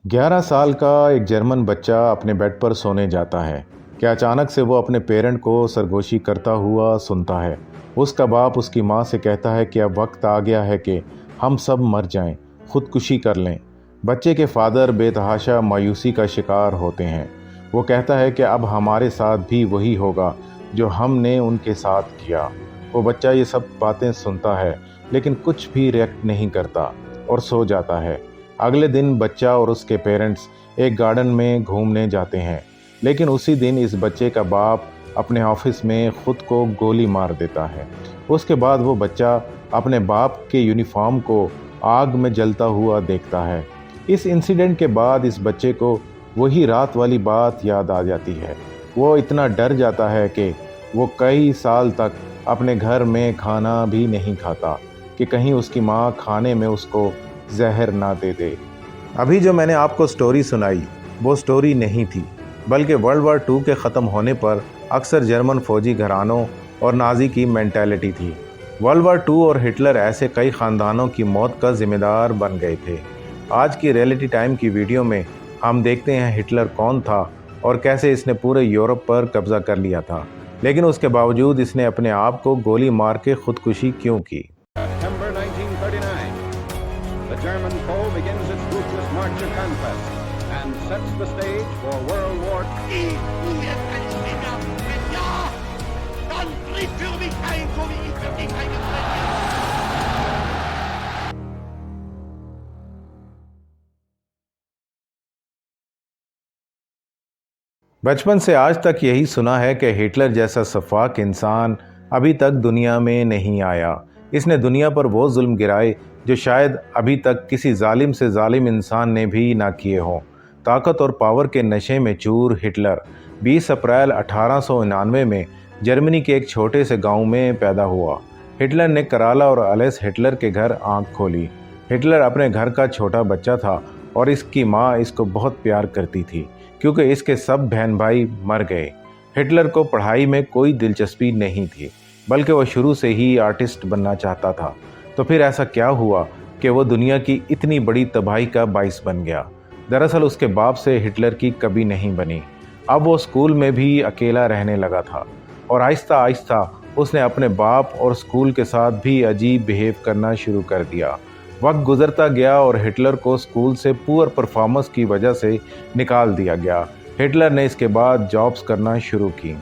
11 سال کا ایک جرمن بچہ اپنے بیڈ پر سونے جاتا ہے کہ اچانک سے وہ اپنے پیرنٹ کو سرگوشی کرتا ہوا سنتا ہے۔ اس کا باپ اس کی ماں سے کہتا ہے کہ اب وقت آ گیا ہے کہ ہم سب مر جائیں، خودکشی کر لیں۔ بچے کے فادر بے تحاشا مایوسی کا شکار ہوتے ہیں۔ وہ کہتا ہے کہ اب ہمارے ساتھ بھی وہی ہوگا جو ہم نے ان کے ساتھ کیا۔ وہ بچہ یہ سب باتیں سنتا ہے لیکن کچھ بھی ریئیکٹ نہیں کرتا اور سو جاتا ہے۔ اگلے دن بچہ اور اس کے پیرنٹس ایک گارڈن میں گھومنے جاتے ہیں، لیکن اسی دن اس بچے کا باپ اپنے آفس میں خود کو گولی مار دیتا ہے۔ اس کے بعد وہ بچہ اپنے باپ کے یونیفارم کو آگ میں جلتا ہوا دیکھتا ہے۔ اس انسیڈنٹ کے بعد اس بچے کو وہی رات والی بات یاد آ جاتی ہے۔ وہ اتنا ڈر جاتا ہے کہ وہ کئی سال تک اپنے گھر میں کھانا بھی نہیں کھاتا کہ کہیں اس کی ماں کھانے میں اس کو زہر نہ دے دے۔ ابھی جو میں نے آپ کو سٹوری سنائی وہ سٹوری نہیں تھی، بلکہ ورلڈ وار 2 کے ختم ہونے پر اکثر جرمن فوجی گھرانوں اور نازی کی مینٹیلٹی تھی۔ ورلڈ وار 2 اور ہٹلر ایسے کئی خاندانوں کی موت کا ذمہ دار بن گئے تھے۔ آج کی ریئلٹی ٹائم کی ویڈیو میں ہم دیکھتے ہیں ہٹلر کون تھا اور کیسے اس نے پورے یورپ پر قبضہ کر لیا تھا، لیکن اس کے باوجود اس نے اپنے آپ کو گولی مار کے خودکشی کیوں کی؟ September 1939, the German foe begins its ruthless march of conquest and sets the stage for World War II. Sieh, du jetzt ein Springer! Wenn ja, dann tritt für mich ein, so wie ich für dich eingetreten bin. بچپن سے آج تک یہی سنا ہے کہ Hitler جیسا سفاک انسان ابھی تک دنیا میں نہیں آیا۔ اس نے دنیا پر وہ ظلم گرائے جو شاید ابھی تک کسی ظالم سے ظالم انسان نے بھی نہ کیے ہوں۔ طاقت اور پاور کے نشے میں چور ہٹلر 20 اپریل 1899 میں جرمنی کے ایک چھوٹے سے گاؤں میں پیدا ہوا۔ ہٹلر نے کرالا اور الیس ہٹلر کے گھر آنکھ کھولی۔ ہٹلر اپنے گھر کا چھوٹا بچہ تھا اور اس کی ماں اس کو بہت پیار کرتی تھی کیونکہ اس کے سب بہن بھائی مر گئے۔ ہٹلر کو پڑھائی میں کوئی دلچسپی نہیں تھی، بلکہ وہ شروع سے ہی آرٹسٹ بننا چاہتا تھا۔ تو پھر ایسا کیا ہوا کہ وہ دنیا کی اتنی بڑی تباہی کا باعث بن گیا؟ دراصل اس کے باپ سے ہٹلر کی کبھی نہیں بنی۔ اب وہ اسکول میں بھی اکیلا رہنے لگا تھا اور آہستہ آہستہ اس نے اپنے باپ اور اسکول کے ساتھ بھی عجیب بیہیو کرنا شروع کر دیا۔ وقت گزرتا گیا اور ہٹلر کو اسکول سے پور پرفارمنس کی وجہ سے نکال دیا گیا۔ ہٹلر نے اس کے بعد جابز کرنا شروع کی،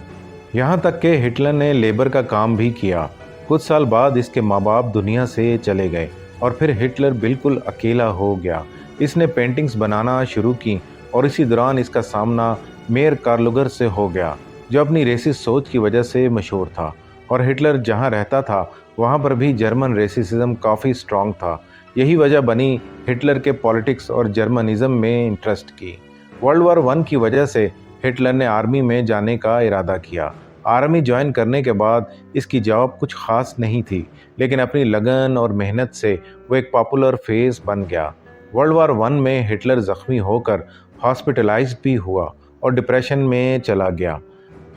یہاں تک کہ ہٹلر نے لیبر کا کام بھی کیا۔ کچھ سال بعد اس کے ماں باپ دنیا سے چلے گئے اور پھر ہٹلر بالکل اکیلا ہو گیا۔ اس نے پینٹنگز بنانا شروع کی اور اسی دوران اس کا سامنا میئر کارلوگر سے ہو گیا، جو اپنی ریسسٹ سوچ کی وجہ سے مشہور تھا، اور ہٹلر جہاں رہتا تھا وہاں پر بھی جرمن ریسسزم کافی سٹرونگ تھا۔ یہی وجہ بنی ہٹلر کے پولیٹکس اور جرمنزم میں انٹرسٹ کی۔ ورلڈ وار 1 کی وجہ سے ہٹلر نے آرمی میں جانے کا ارادہ کیا۔ آرمی جوائن کرنے کے بعد اس کی جاب کچھ خاص نہیں تھی، لیکن اپنی لگن اور محنت سے وہ ایک پاپولر فیس بن گیا۔ ورلڈ وار 1 میں ہٹلر زخمی ہو کر ہاسپٹلائزڈ بھی ہوا اور ڈپریشن میں چلا گیا۔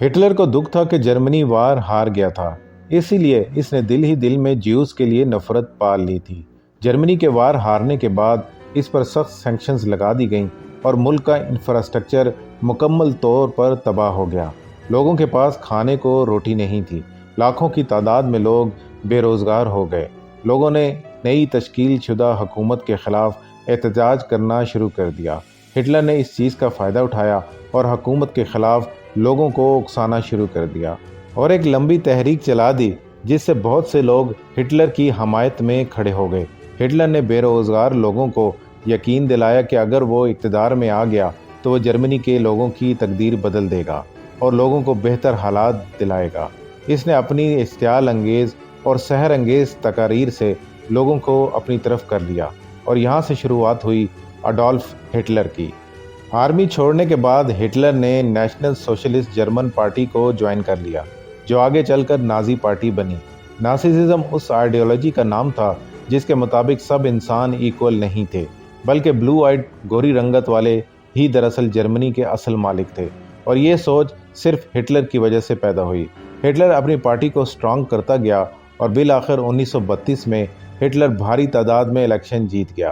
ہٹلر کو دکھ تھا کہ جرمنی وار ہار گیا تھا، اسی لیے اس نے دل ہی دل میں جیوز کے لیے نفرت پال لی تھی۔ جرمنی کے وار ہارنے کے بعد اس پر سخت سینکشنز لگا دی گئیں اور ملک کا انفراسٹرکچر مکمل طور پر تباہ ہو گیا۔ لوگوں کے پاس کھانے کو روٹی نہیں تھی، لاکھوں کی تعداد میں لوگ بے روزگار ہو گئے۔ لوگوں نے نئی تشکیل شدہ حکومت کے خلاف احتجاج کرنا شروع کر دیا۔ ہٹلر نے اس چیز کا فائدہ اٹھایا اور حکومت کے خلاف لوگوں کو اکسانا شروع کر دیا اور ایک لمبی تحریک چلا دی، جس سے بہت سے لوگ ہٹلر کی حمایت میں کھڑے ہو گئے۔ ہٹلر نے بے روزگار لوگوں کو یقین دلایا کہ اگر وہ اقتدار میں آ گیا تو وہ جرمنی کے لوگوں کی تقدیر بدل دے گا اور لوگوں کو بہتر حالات دلائے گا۔ اس نے اپنی اشتعال انگیز اور سحر انگیز تقاریر سے لوگوں کو اپنی طرف کر لیا اور یہاں سے شروعات ہوئی اڈولف ہٹلر کی۔ آرمی چھوڑنے کے بعد ہٹلر نے نیشنل سوشلسٹ جرمن پارٹی کو جوائن کر لیا، جو آگے چل کر نازی پارٹی بنی۔ نازیزم اس آئیڈیالوجی کا نام تھا جس کے مطابق سب انسان ایکول نہیں تھے، بلکہ بلو آئیڈ گوری رنگت والے ہی دراصل جرمنی کے اصل مالک تھے، اور یہ سوچ صرف ہٹلر کی وجہ سے پیدا ہوئی۔ ہٹلر اپنی پارٹی کو سٹرونگ کرتا گیا اور بالآخر 1932 میں ہٹلر بھاری تعداد میں الیکشن جیت گیا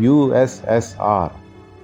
USSR।